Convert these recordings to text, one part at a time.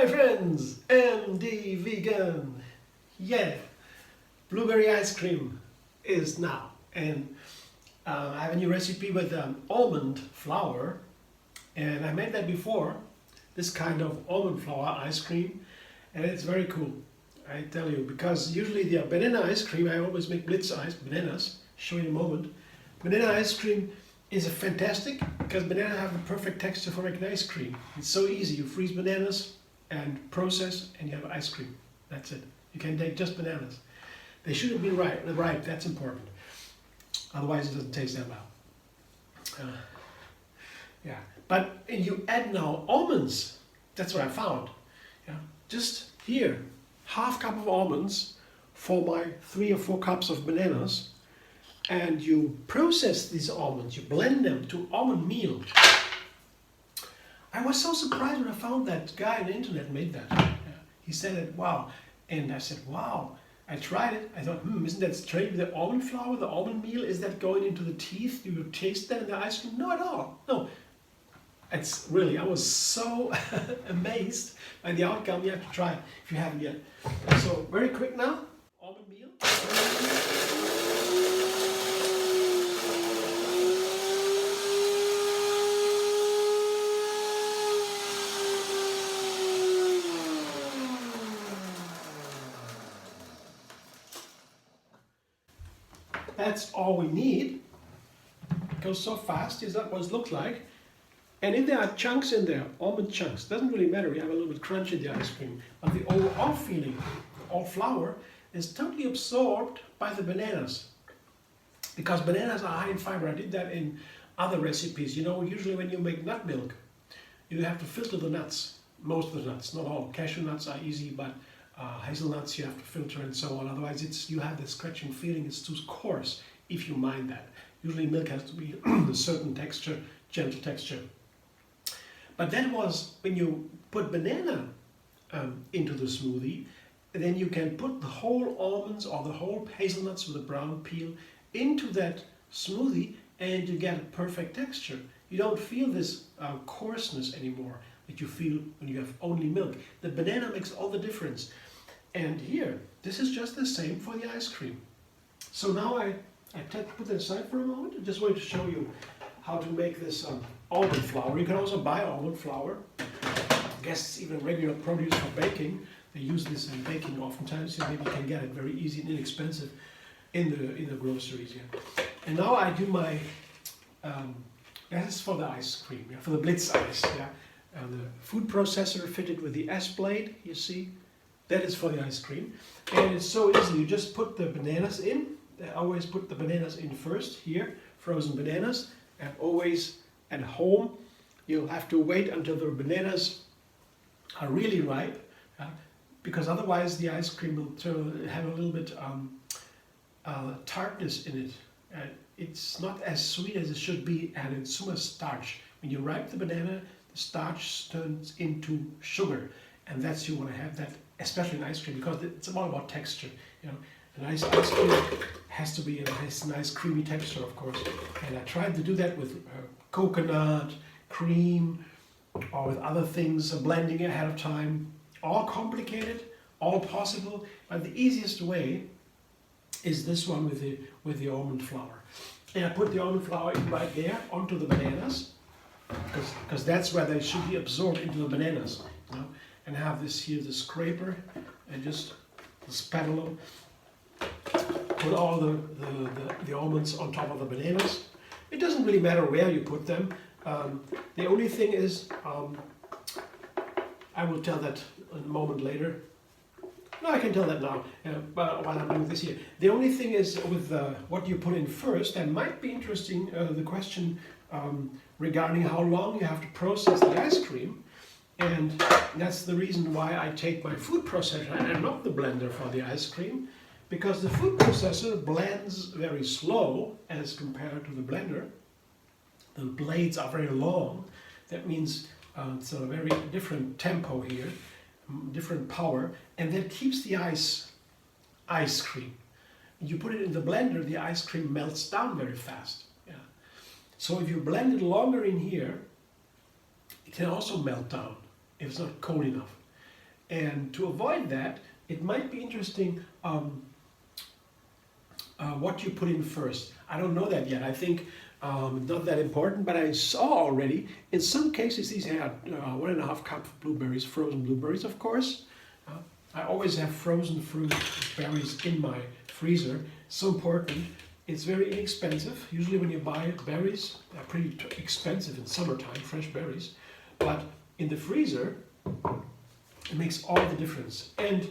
Hi friends, MD Vegan. Yeah, blueberry ice cream is now, and I have a new recipe with almond flour, and I made that before, this kind of almond flour ice cream, and it's very cool, I tell you, because usually the banana ice cream, I always make blitz ice, bananas, show you in a moment. Banana ice cream is fantastic because banana have the perfect texture for making ice cream. It's so easy, you freeze bananas and process and you have ice cream. That's it. You can take just bananas. They shouldn't be ripe, that's important. Otherwise it doesn't taste that well. Yeah, but and you add now almonds. That's what I found. Yeah, just here, half cup of almonds for my 3 or 4 cups of bananas. And you process these almonds, you blend them to almond meal. I was so surprised when I found that guy on the internet made that. Yeah. He said it, wow. And I said, wow. I tried it. I thought, isn't that straight with the almond flour, the almond meal? Is that going into the teeth? Do you taste that in the ice cream? Not at all. No. It's really, I was so amazed by the outcome. You have to try it if you haven't yet. So very quick now, almond meal. That's all we need. It goes so fast, is that what it looks like. And if there are chunks in there, almond chunks, doesn't really matter, you have a little bit crunch in the ice cream. But the overall feeling, all flour, is totally absorbed by the bananas. Because bananas are high in fiber. I did that in other recipes. You know, usually when you make nut milk, you have to filter the nuts. Most of the nuts, not all. Cashew nuts are easy, but hazelnuts you have to filter and so on. Otherwise, you have the scratching feeling. It's too coarse if you mind that. Usually milk has to be a certain texture, gentle texture. But that was when you put banana into the smoothie, then you can put the whole almonds or the whole hazelnuts with a brown peel into that smoothie and you get a perfect texture. You don't feel this coarseness anymore that you feel when you have only milk. The banana makes all the difference. And here, this is just the same for the ice cream. So now I put that aside for a moment. I just wanted to show you how to make this almond flour. You can also buy almond flour. I guess it's even regular produce for baking. They use this in baking oftentimes, so maybe you can get it very easy and inexpensive in the groceries. Yeah. And now I do my, that is for the ice cream, yeah, for the blitz ice. Yeah. And the food processor fitted with the S-blade, you see. That is for the ice cream. And it's so easy, you just put the bananas in. I always put the bananas in first, here, frozen bananas. And always at home, you'll have to wait until the bananas are really ripe, because otherwise the ice cream will have a little bit tartness in it. It's not as sweet as it should be, and it's so much starch. When you ripe the banana, the starch turns into sugar, and that's you want to have that, especially in ice cream, because it's all about texture. You know, an ice cream has to be a nice creamy texture, of course. And I tried to do that with coconut, cream, or with other things, blending ahead of time. All complicated, all possible, but the easiest way is this one with the almond flour. And I put the almond flour in right there onto the bananas, because that's where they should be absorbed into the bananas. You know? And have this here, the scraper, and just spatula them. Put all the almonds on top of the bananas. It doesn't really matter where you put them. The only thing is, I will tell that a moment later. No, I can tell that now, but while I'm doing this here. The only thing is with what you put in first, that might be interesting, the question regarding how long you have to process the ice cream. And that's the reason why I take my food processor and not the blender for the ice cream, because the food processor blends very slow as compared to the blender. The blades are very long. That means it's a very different tempo here, different power, and that keeps the ice cream. You put it in the blender, the ice cream melts down very fast. Yeah. So if you blend it longer in here, it can also melt down if it's not cold enough. And to avoid that, it might be interesting what you put in first. I don't know that yet. I think not that important, but I saw already, in some cases these had 1.5 cups of blueberries, frozen blueberries of course. I always have frozen fruit berries in my freezer. So important. It's very inexpensive. Usually when you buy berries, they're pretty expensive in summertime, fresh berries. But in the freezer, it makes all the difference. And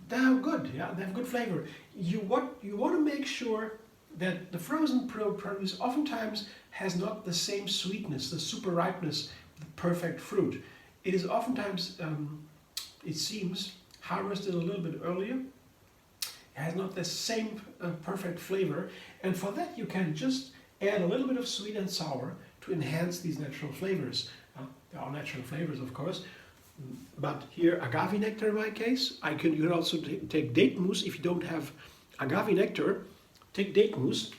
they're good, yeah, they have good flavor. You want to make sure that the frozen produce oftentimes has not the same sweetness, the super ripeness, the perfect fruit. It is oftentimes, it seems, harvested a little bit earlier. It has not the same perfect flavor, and for that you can just add a little bit of sweet and sour to enhance these natural flavors. There are natural flavors, of course, but here agave nectar in my case. You can also take date mousse if you don't have agave nectar. Take date mousse,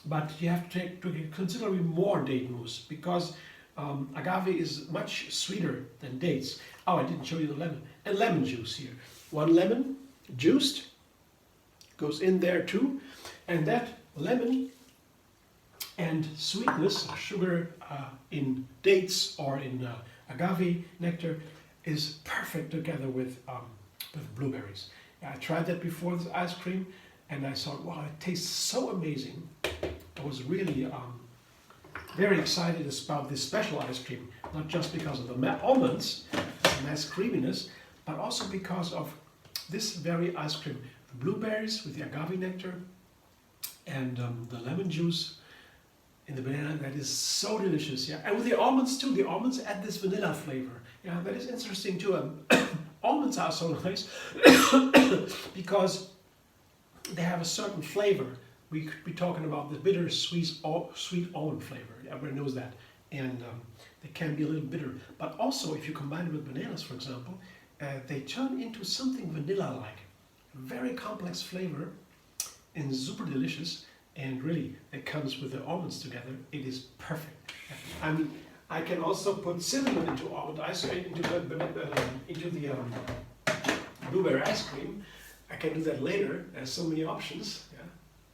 but you have to take considerably more date mousse because agave is much sweeter than dates. Oh, I didn't show you the lemon. And lemon juice here. 1 lemon juiced goes in there too, and that lemon and sweetness, sugar in dates or in agave nectar is perfect together with blueberries. Yeah, I tried that before this ice cream, and I thought, wow, it tastes so amazing. I was really very excited about this special ice cream, not just because of the almonds, the nice creaminess, but also because of this very ice cream. The blueberries with the agave nectar and the lemon juice in the banana, that is so delicious. Yeah, and with the almonds too. The almonds add this vanilla flavor. Yeah, that is interesting too. Almonds are so nice because they have a certain flavor. We could be talking about the bitter, sweet almond flavor. Everybody knows that. And they can be a little bitter. But also, if you combine it with bananas, for example, they turn into something vanilla-like. Very complex flavor and super delicious. And really, it comes with the almonds together. It is perfect. I mean, I can also put cinnamon into almond ice cream, into the blueberry ice cream. I can do that later. There's so many options. Yeah,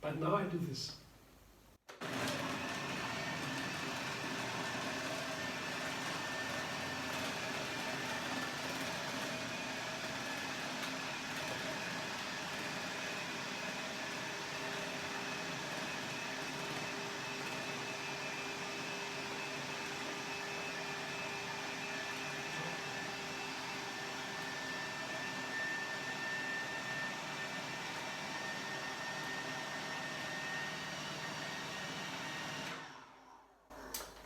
but now I do this.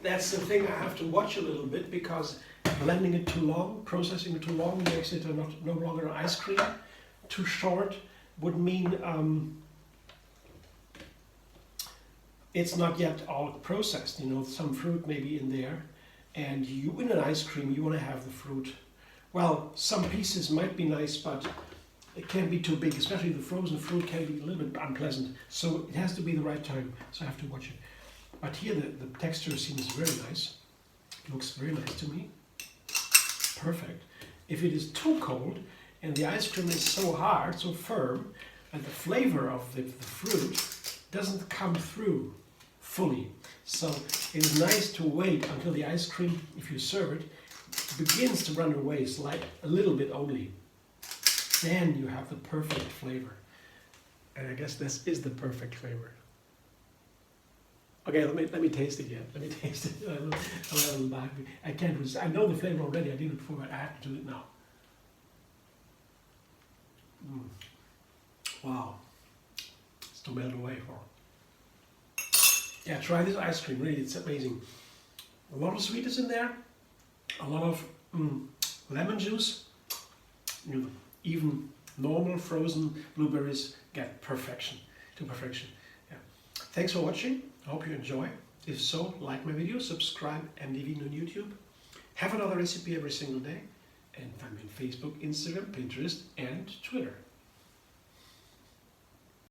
That's the thing, I have to watch a little bit because blending it too long, processing it too long makes it no longer an ice cream. Too short would mean it's not yet all processed. You know, some fruit may be in there, and you in an ice cream you want to have the fruit. Well, some pieces might be nice, but it can't be too big, especially the frozen fruit can be a little bit unpleasant. So it has to be the right time, so I have to watch it. But here the texture seems very nice. It looks very nice to me. Perfect. If it is too cold and the ice cream is so hard, so firm, and the flavor of the fruit doesn't come through fully. So it is nice to wait until the ice cream, if you serve it, begins to run away, like a little bit only. Then you have the perfect flavor. And I guess this is the perfect flavor. Okay, let me taste it yet. Let me taste it. I can't resist. I know the flavor already. I did it before, but I have to do it now. Wow. It's to melt away for. Yeah, try this ice cream. Really, it's amazing. A lot of sweetness in there. A lot of lemon juice. You know, even normal frozen blueberries get perfection to perfection. Yeah. Thanks for watching. I hope you enjoy. If so, like my video, subscribe, MDV on YouTube. Have another recipe every single day. And find me on Facebook, Instagram, Pinterest, and Twitter.